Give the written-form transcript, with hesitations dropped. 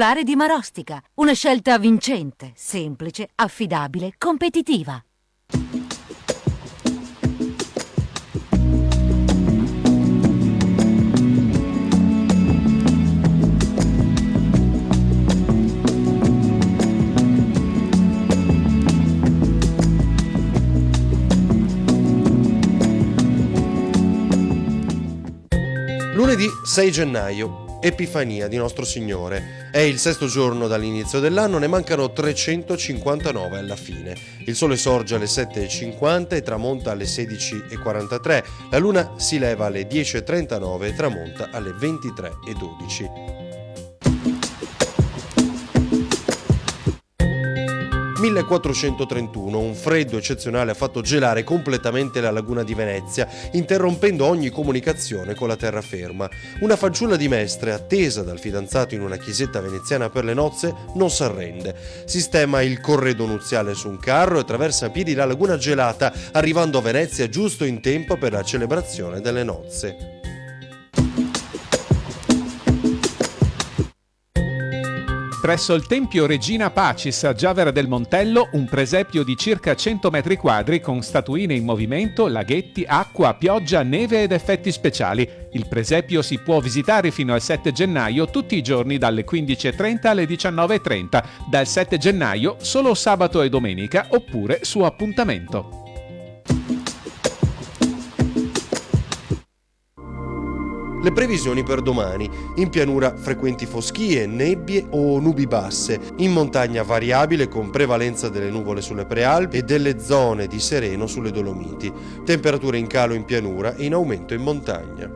regolare di Marostica. Una scelta vincente, semplice, affidabile, competitiva. Lunedì 6 gennaio, Epifania di Nostro Signore. È il sesto giorno dall'inizio dell'anno, ne mancano 359 alla fine. Il sole sorge alle 7:50 e tramonta alle 16:43. La luna si leva alle 10:39 e tramonta alle 23:12. 1431, un freddo eccezionale ha fatto gelare completamente la laguna di Venezia, interrompendo ogni comunicazione con la terraferma. Una fanciulla di Mestre, attesa dal fidanzato in una chiesetta veneziana per le nozze, non si arrende. Sistema il corredo nuziale su un carro e attraversa a piedi la laguna gelata, arrivando a Venezia giusto in tempo per la celebrazione delle nozze. Presso il Tempio Regina Pacis a Giavera del Montello, un presepio di circa 100 metri quadri con statuine in movimento, laghetti, acqua, pioggia, neve ed effetti speciali. Il presepio si può visitare fino al 7 gennaio tutti i giorni dalle 15:30 alle 19:30, dal 7 gennaio solo sabato e domenica oppure su appuntamento. Le previsioni per domani: in pianura frequenti foschie, nebbie o nubi basse, in montagna variabile con prevalenza delle nuvole sulle prealpi e delle zone di sereno sulle Dolomiti, temperature in calo in pianura e in aumento in montagna.